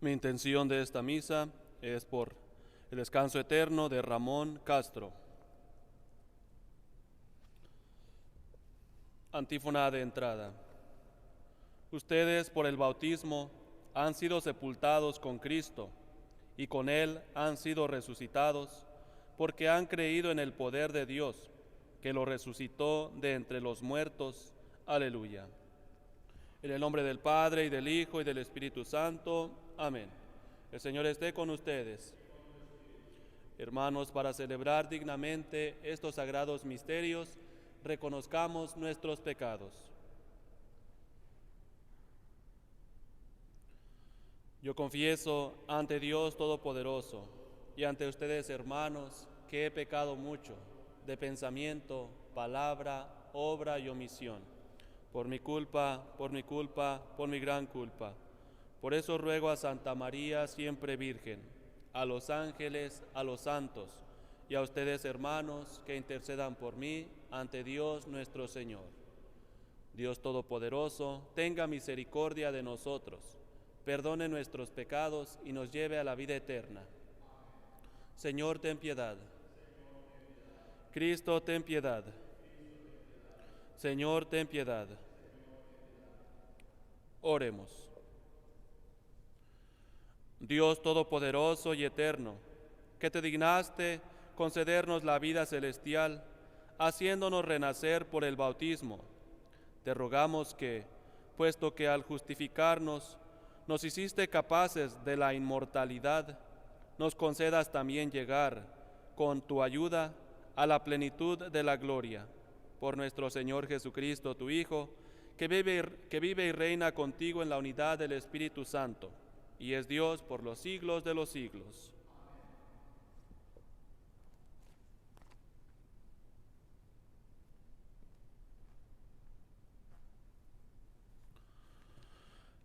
Mi intención de esta misa es por el descanso eterno de Ramón Castro. Antífona de entrada. Ustedes por el bautismo han sido sepultados con Cristo y con Él han sido resucitados porque han creído en el poder de Dios que lo resucitó de entre los muertos. Aleluya. En el nombre del Padre, y del Hijo, y del Espíritu Santo. Amén. El Señor esté con ustedes. Hermanos, para celebrar dignamente estos sagrados misterios, reconozcamos nuestros pecados. Yo confieso ante Dios Todopoderoso y ante ustedes, hermanos, que he pecado mucho de pensamiento, palabra, obra y omisión. Por mi culpa, por mi gran culpa. Por eso ruego a Santa María, siempre Virgen, a los ángeles, a los santos, y a ustedes, hermanos, que intercedan por mí ante Dios nuestro Señor. Dios Todopoderoso, tenga misericordia de nosotros, perdone nuestros pecados y nos lleve a la vida eterna. Señor, ten piedad. Cristo, ten piedad. Señor, ten piedad. Oremos. Dios Todopoderoso y eterno, que te dignaste concedernos la vida celestial, haciéndonos renacer por el bautismo, te rogamos que, puesto que al justificarnos nos hiciste capaces de la inmortalidad, nos concedas también llegar, con tu ayuda, a la plenitud de la gloria. Por nuestro Señor Jesucristo, tu Hijo, que vive y reina contigo en la unidad del Espíritu Santo, y es Dios por los siglos de los siglos.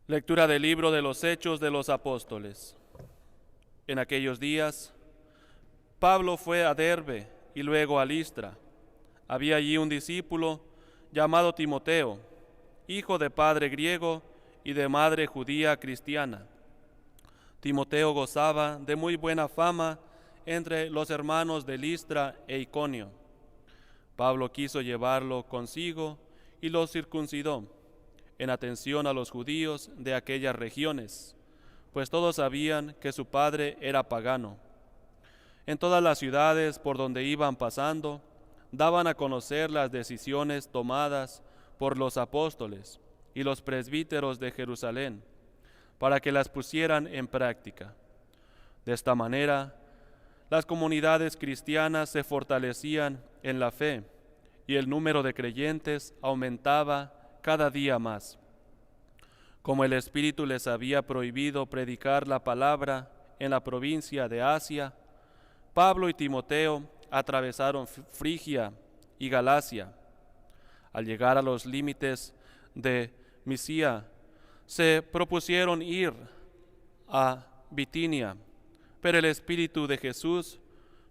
Lectura del libro de los Hechos de los Apóstoles. En aquellos días, Pablo fue a Derbe y luego a Listra. Había allí un discípulo llamado Timoteo, hijo de padre griego y de madre judía cristiana. Timoteo gozaba de muy buena fama entre los hermanos de Listra e Iconio. Pablo quiso llevarlo consigo y lo circuncidó, en atención a los judíos de aquellas regiones, pues todos sabían que su padre era pagano. En todas las ciudades por donde iban pasando, daban a conocer las decisiones tomadas por los apóstoles y los presbíteros de Jerusalén, para que las pusieran en práctica. De esta manera, las comunidades cristianas se fortalecían en la fe y el número de creyentes aumentaba cada día más. Como el Espíritu les había prohibido predicar la palabra en la provincia de Asia, Pablo y Timoteo atravesaron Frigia y Galacia. Al llegar a los límites de Misia, se propusieron ir a Bitinia, pero el Espíritu de Jesús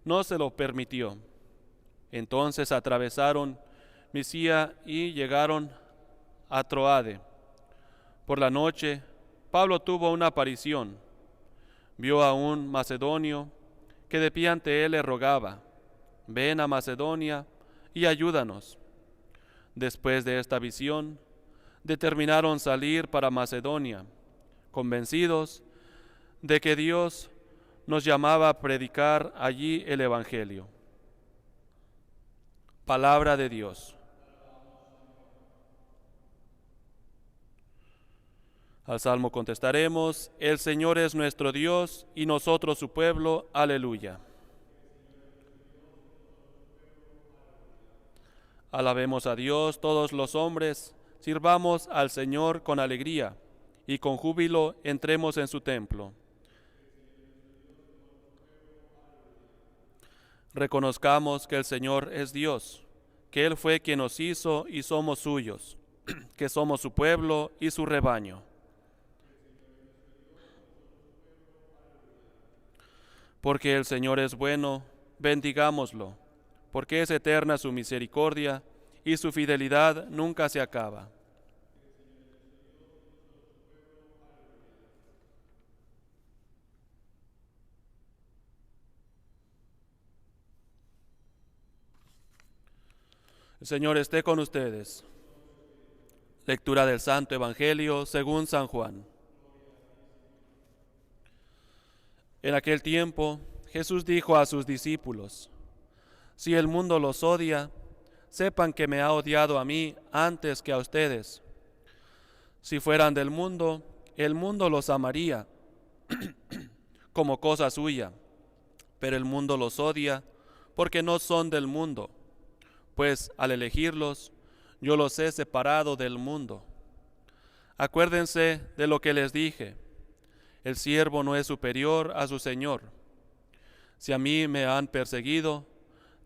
no se lo permitió. Entonces atravesaron Misia y llegaron a Troade. Por la noche, Pablo tuvo una aparición. Vio a un macedonio que de pie ante él le rogaba: ven a Macedonia y ayúdanos. Después de esta visión, determinaron salir para Macedonia, convencidos de que Dios nos llamaba a predicar allí el Evangelio. Palabra de Dios. Al salmo contestaremos: el Señor es nuestro Dios y nosotros su pueblo. Aleluya. Alabemos a Dios todos los hombres, sirvamos al Señor con alegría y con júbilo entremos en su templo. Reconozcamos que el Señor es Dios, que Él fue quien nos hizo y somos suyos, que somos su pueblo y su rebaño. Porque el Señor es bueno, bendigámoslo, porque es eterna su misericordia y su fidelidad nunca se acaba. El Señor esté con ustedes. Lectura del Santo Evangelio según San Juan. En aquel tiempo, Jesús dijo a sus discípulos: Si el mundo los odia, sepan que me ha odiado a mí antes que a ustedes. Si fueran del mundo, el mundo los amaría como cosa suya, pero el mundo los odia porque no son del mundo, pues al elegirlos, yo los he separado del mundo. Acuérdense de lo que les dije: el siervo no es superior a su señor. Si a mí me han perseguido,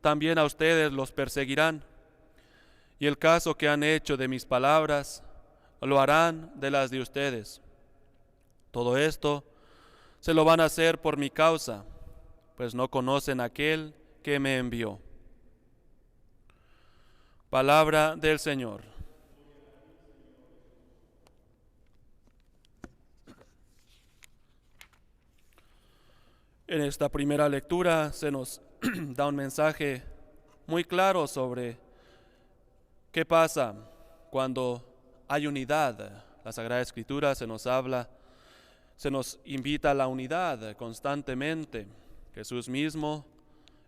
también a ustedes los perseguirán. Y el caso que han hecho de mis palabras, lo harán de las de ustedes. Todo esto se lo van a hacer por mi causa, pues no conocen a aquel que me envió. Palabra del Señor. En esta primera lectura se nos da un mensaje muy claro sobre qué pasa cuando hay unidad. La Sagrada Escritura se nos habla, se nos invita a la unidad constantemente. Jesús mismo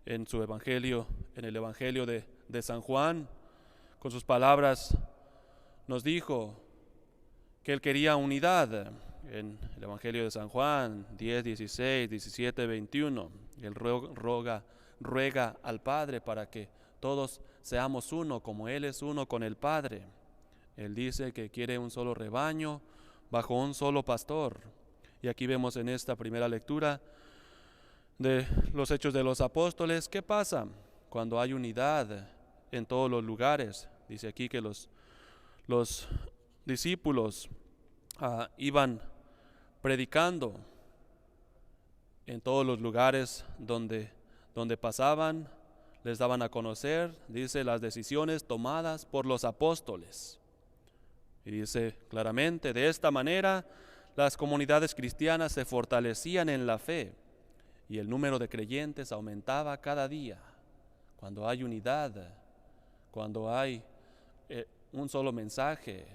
en su Evangelio, en el Evangelio de San Juan, con sus palabras nos dijo que Él quería unidad. En el Evangelio de San Juan 10, 16, 17, 21, Él ruega al Padre para que todos seamos uno, como Él es uno con el Padre. Él dice que quiere un solo rebaño bajo un solo pastor. Y aquí vemos en esta primera lectura de los Hechos de los Apóstoles, ¿qué pasa cuando hay unidad en todos los lugares? Dice aquí que los discípulos iban predicando en todos los lugares donde pasaban, les daban a conocer, dice, las decisiones tomadas por los apóstoles. Y dice claramente, de esta manera las comunidades cristianas se fortalecían en la fe y el número de creyentes aumentaba cada día. Cuando hay unidad, cuando hay un solo mensaje,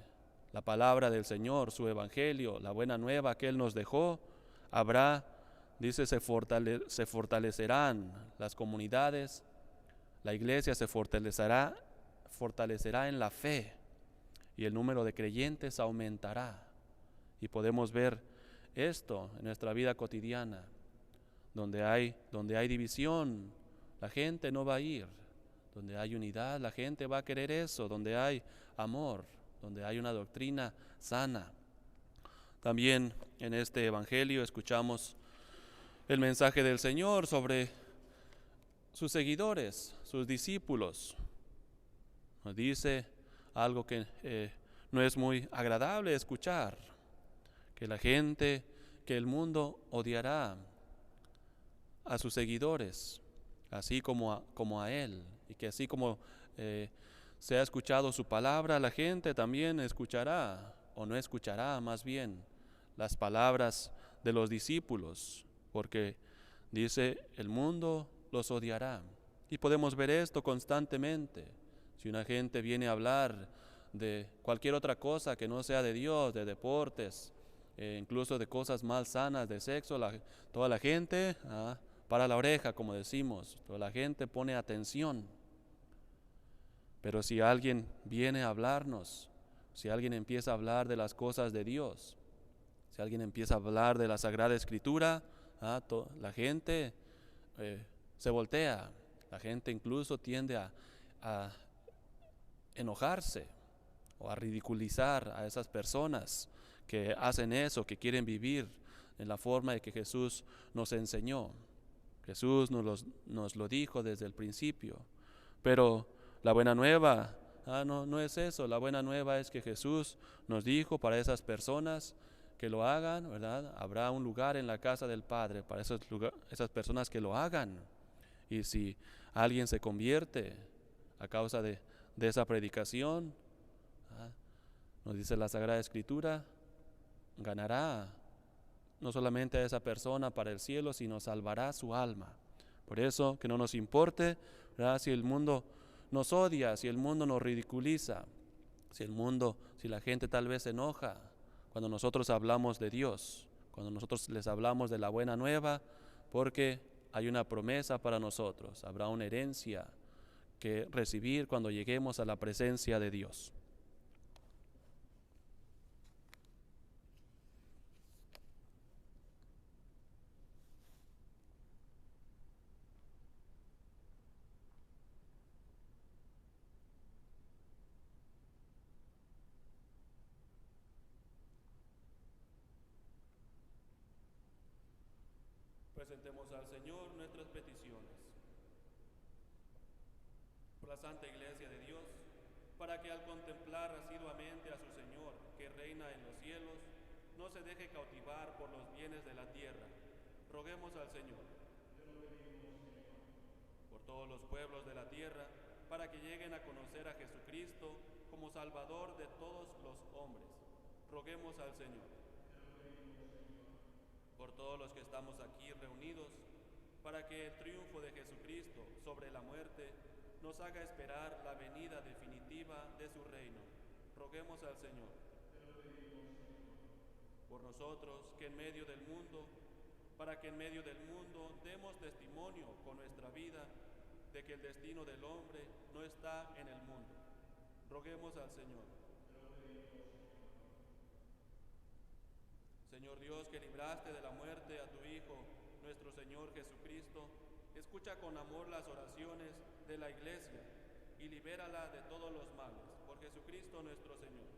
la palabra del Señor, su evangelio, la buena nueva que Él nos dejó, habrá, dice, se fortalecerán las comunidades, la iglesia se fortalecerá en la fe y el número de creyentes aumentará. Y podemos ver esto en nuestra vida cotidiana, donde hay división, la gente no va a ir. Donde hay unidad, la gente va a querer eso. Donde hay amor, donde hay una doctrina sana. También en este evangelio escuchamos el mensaje del Señor sobre sus seguidores, sus discípulos. Nos dice algo que no es muy agradable escuchar, que la gente, que el mundo odiará a sus seguidores, así como a Él, y que así como se ha escuchado su palabra, la gente también escuchará, o no escuchará más bien, las palabras de los discípulos, porque dice, el mundo los odiará. Y podemos ver esto constantemente. Si una gente viene a hablar de cualquier otra cosa que no sea de Dios, de deportes, incluso de cosas mal sanas, de sexo, toda la gente para la oreja, como decimos, toda la gente pone atención. Pero si alguien viene a hablarnos, si alguien empieza a hablar de las cosas de Dios, si alguien empieza a hablar de la Sagrada Escritura, la gente se voltea, la gente incluso tiende a enojarse o a ridiculizar a esas personas que hacen eso, que quieren vivir en la forma de que Jesús nos enseñó. Jesús nos lo dijo desde el principio, pero la buena nueva no es eso. La buena nueva es que Jesús nos dijo para esas personas que lo hagan, ¿verdad? Habrá un lugar en la casa del Padre para esas personas que lo hagan. Y si alguien se convierte a causa de esa predicación, nos dice la Sagrada Escritura, ganará no solamente a esa persona para el cielo, sino salvará su alma. Por eso, que no nos importe, ¿verdad?, si el mundo nos odia, si el mundo nos ridiculiza, si la gente tal vez se enoja cuando nosotros hablamos de Dios, cuando nosotros les hablamos de la buena nueva, porque hay una promesa para nosotros, habrá una herencia que recibir cuando lleguemos a la presencia de Dios. Presentemos al Señor nuestras peticiones. Por la Santa Iglesia de Dios, para que al contemplar asiduamente a su Señor, que reina en los cielos, no se deje cautivar por los bienes de la tierra. Roguemos al Señor. Por todos los pueblos de la tierra, para que lleguen a conocer a Jesucristo como Salvador de todos los hombres. Roguemos al Señor. Por todos los que estamos aquí reunidos, para que el triunfo de Jesucristo sobre la muerte nos haga esperar la venida definitiva de su reino. Roguemos al Señor. Por nosotros, que en medio del mundo, para que en medio del mundo demos testimonio con nuestra vida de que el destino del hombre no está en el mundo. Roguemos al Señor. Señor Dios, que libraste de la muerte a tu Hijo, nuestro Señor Jesucristo, escucha con amor las oraciones de la Iglesia y libérala de todos los males. Por Jesucristo nuestro Señor.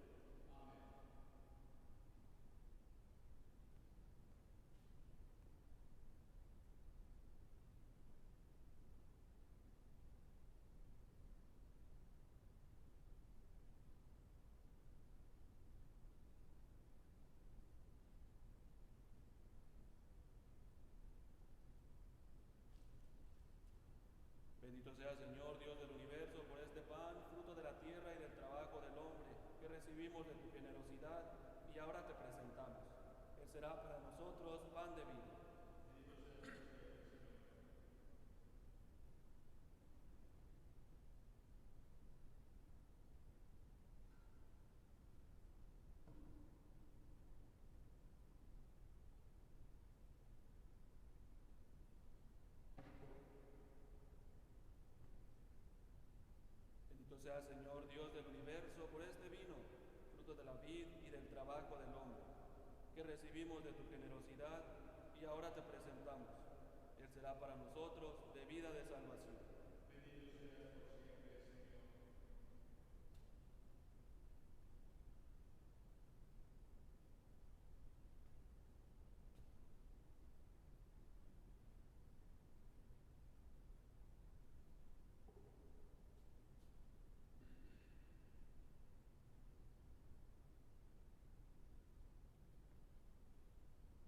Bendito sea, Señor, Dios del universo, por este pan, fruto de la tierra y del trabajo del hombre, que recibimos de tu generosidad y ahora te presentamos. Él será para nosotros pan de vida. Bendito sea, Señor, Dios del universo, por este vino, fruto de la vid y del trabajo del hombre, que recibimos de tu generosidad y ahora te presentamos. Él será para nosotros de vida de salvación.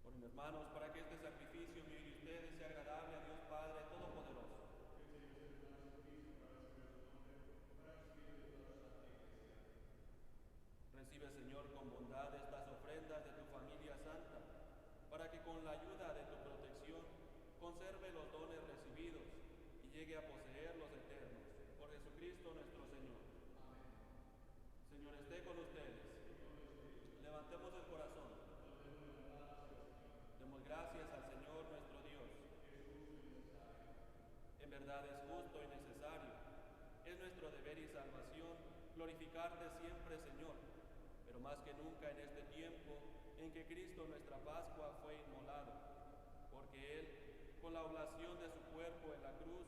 Oren, hermanos, para que este sacrificio mío y de ustedes sea agradable a Dios Padre Todopoderoso. Recibe, Señor, con bondad estas ofrendas de tu familia santa, para que con la ayuda de tu protección conserve los dones recibidos y llegue a poseer los eternos. Por Jesucristo nuestro Señor. Señor, esté con ustedes. Levantemos el corazón. Demos gracias al Señor nuestro Dios. En verdad es justo y necesario. Es nuestro deber y salvación glorificarte siempre, Señor, pero más que nunca en este tiempo en que Cristo nuestra Pascua fue inmolado, porque Él, con la oblación de su cuerpo en la cruz,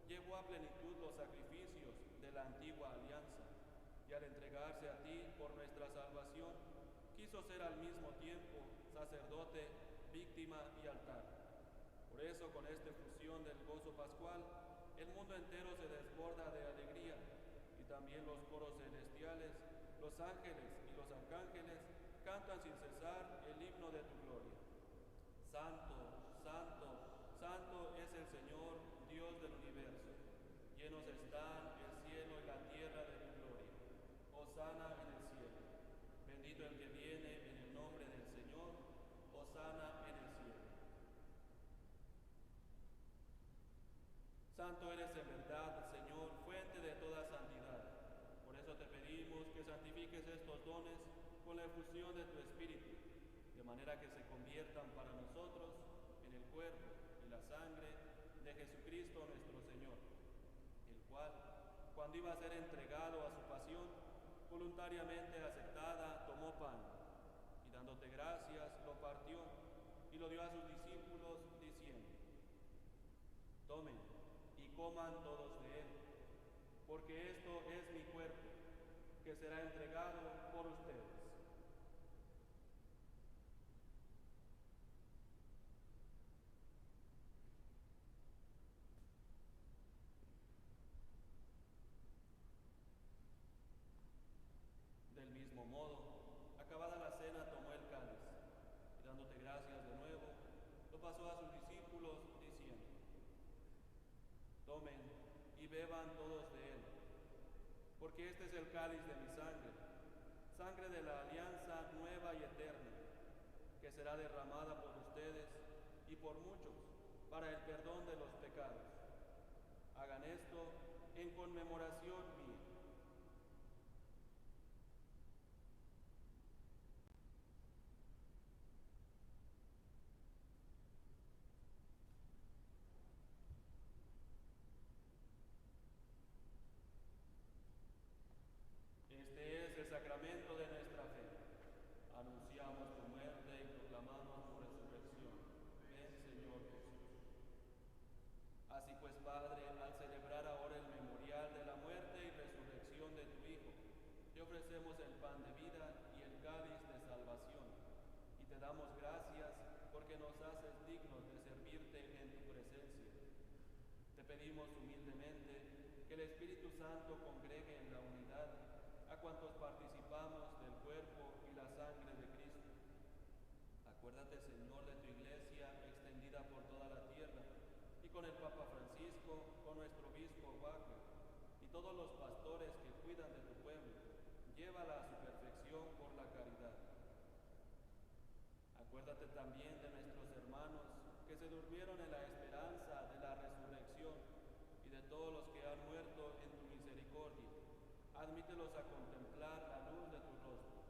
llevó a plenitud los sacrificios de la antigua alianza, y al entregarse a ti por nuestra salvación, quiso ser al mismo tiempo sacerdote, víctima y altar. Por eso, con esta efusión del gozo pascual, el mundo entero se desborda de alegría, y también los coros celestiales, los ángeles y los arcángeles cantan sin cesar el himno de tu gloria. Santo, santo, santo es el Señor, Dios del universo. Llenos están el cielo y la tierra de tu gloria. Hosana en el cielo. Bendito el que viene en el nombre del Señor. Hosana en el cielo. Santo eres en verdad, Señor, fuente de toda dones con la efusión de tu Espíritu, de manera que se conviertan para nosotros en el cuerpo y la sangre de Jesucristo nuestro Señor, el cual, cuando iba a ser entregado a su pasión, voluntariamente aceptada, tomó pan, y dándote gracias, lo partió y lo dio a sus discípulos, diciendo: tomen y coman todos de él, porque esto es mi cuerpo, que será entregado por ustedes. Del mismo modo, acabada la cena, tomó el cáliz, y dándote gracias de nuevo, lo pasó a sus discípulos, diciendo: tomen y beban todos de él, porque este es el cáliz de mi sangre, sangre de la alianza nueva y eterna, que será derramada por ustedes y por muchos para el perdón de los pecados. Hagan esto en conmemoración mía. Este es el sacramento de nuestra fe. Anunciamos tu muerte y proclamamos tu resurrección. Ven, Señor Jesús. Así pues, Padre, al celebrar ahora el memorial de la muerte y resurrección de tu Hijo, te ofrecemos el pan de vida y el cáliz de salvación, y te damos gracias porque nos haces dignos de servirte en tu presencia. Te pedimos humildemente que el Espíritu Santo congregue en la unidad a cuantos participamos del cuerpo y la sangre de Cristo. Acuérdate, Señor, de tu Iglesia extendida por toda la tierra, y con el Papa Francisco, con nuestro obispo Wagner, y todos los pastores que cuidan de tu pueblo, llévala a su perfección por la caridad. Acuérdate también de nuestros hermanos que se durmieron en la esperanza de la resurrección, y de todos los que han muerto en tu misericordia. Admítelos a contemplar la luz de tu rostro.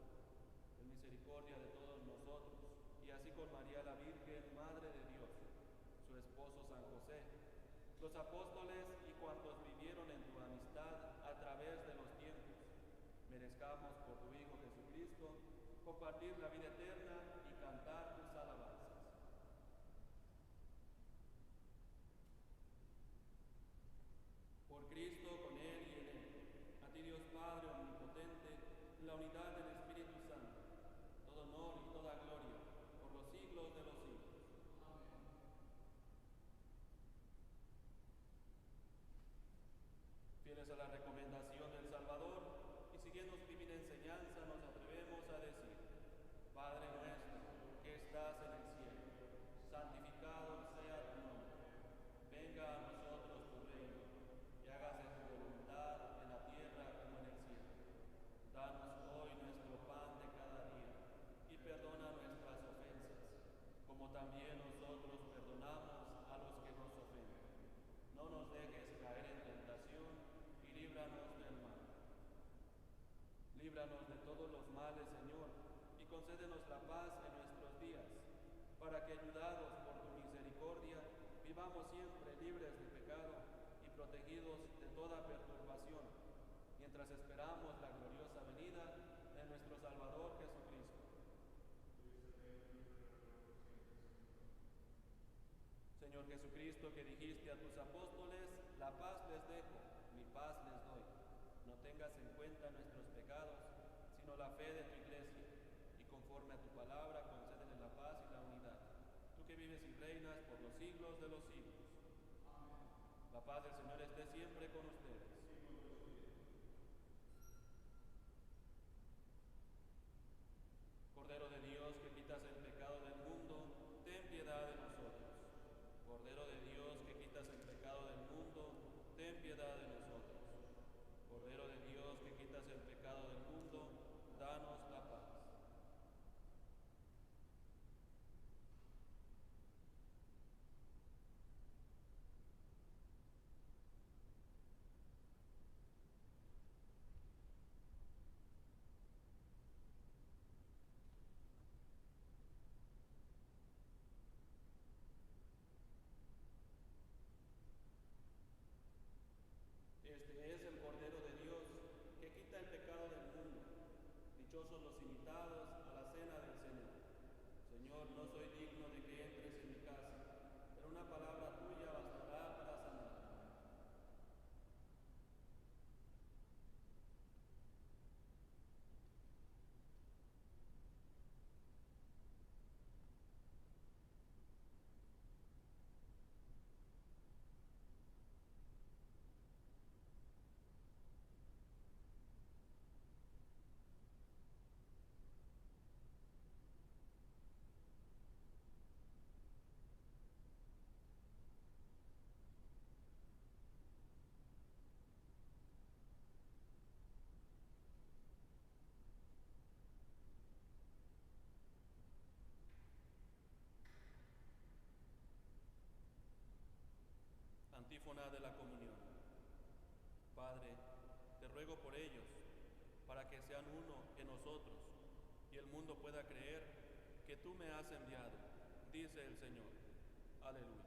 En misericordia de todos nosotros, y así con María la Virgen, Madre de Dios, su esposo San José, los apóstoles y cuantos vivieron en tu amistad a través de los tiempos, merezcamos por tu Hijo Jesucristo compartir la vida eterna y cantar tus alabanzas. Por Cristo, con Él y en Él, a ti Dios Padre Omnipotente, en la unidad del Espíritu Santo, todo honor y toda gloria, por los siglos de los siglos. Amén. Fieles a la recomendación del Salvador y siguiendo su divina enseñanza, nos atrevemos a decir: Padre nuestro, que estás en el cielo, santificado sea tu nombre. Venga a nosotros tu reino, y hágase tu voluntad en la tierra como en el cielo. Danos hoy nuestro pan de cada día, y perdona nuestras ofensas, como también nosotros perdonamos a los que nos ofenden. No nos dejes caer en tentación, y líbranos del mal. Líbranos de todos los males, Señor, y concédenos la paz en nuestros días, para que, ayudados por tu misericordia, vivamos siempre libres de pecado y protegidos de toda perturbación, mientras esperamos la gloriosa venida de nuestro Salvador Jesucristo. Señor Jesucristo, que dijiste a tus apóstoles: la paz les dejo, mi paz les doy. No tengas en cuenta nuestros pecados, sino la fe de tu Iglesia, y conforme a tu palabra concédele la paz y la unidad. Tú que vives y reinas por los siglos de los siglos. Amén. La paz del Señor esté siempre con ustedes. Cordero de Dios, que quitas el pecado del mundo, ten piedad de nosotros. Cordero de Dios, que quitas el pecado del mundo, ten piedad de nosotros. Cordero de Dios, que quitas el pecado del mundo, danos la paz. nosotros, y el mundo pueda creer que tú me has enviado, dice el Señor. Aleluya.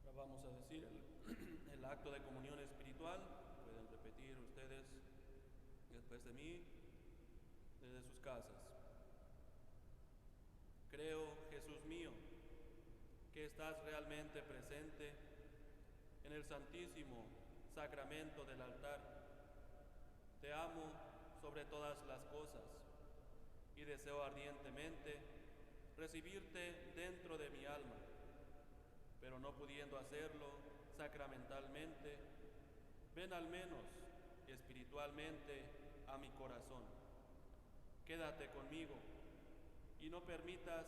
Ahora vamos a decir el acto de comunión espiritual. Pueden repetir ustedes después de mí desde sus casas. Creo, Jesús mío, que estás realmente presente en el santísimo sacramento del altar. Te amo sobre todas las cosas y deseo ardientemente recibirte dentro de mi alma, pero no pudiendo hacerlo sacramentalmente, ven al menos espiritualmente a mi corazón. Quédate conmigo y no permitas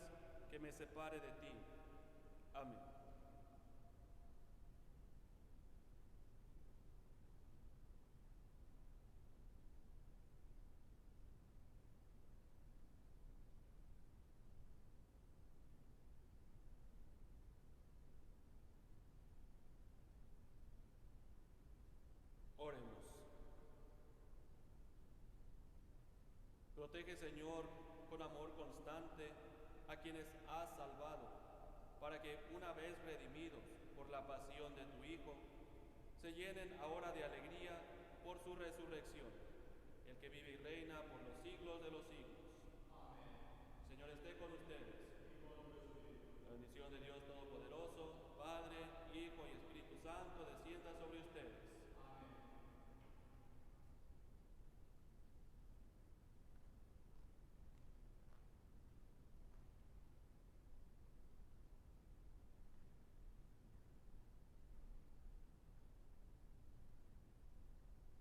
que me separe de ti. Amén. Oremos. Protege, Señor, con amor constante a quienes has salvado, para que, una vez redimidos por la pasión de tu Hijo, se llenen ahora de alegría por su resurrección, el que vive y reina por los siglos de los siglos. Amén. El Señor esté con ustedes. La bendición de Dios Todopoderoso, Padre, Hijo y Espíritu Santo,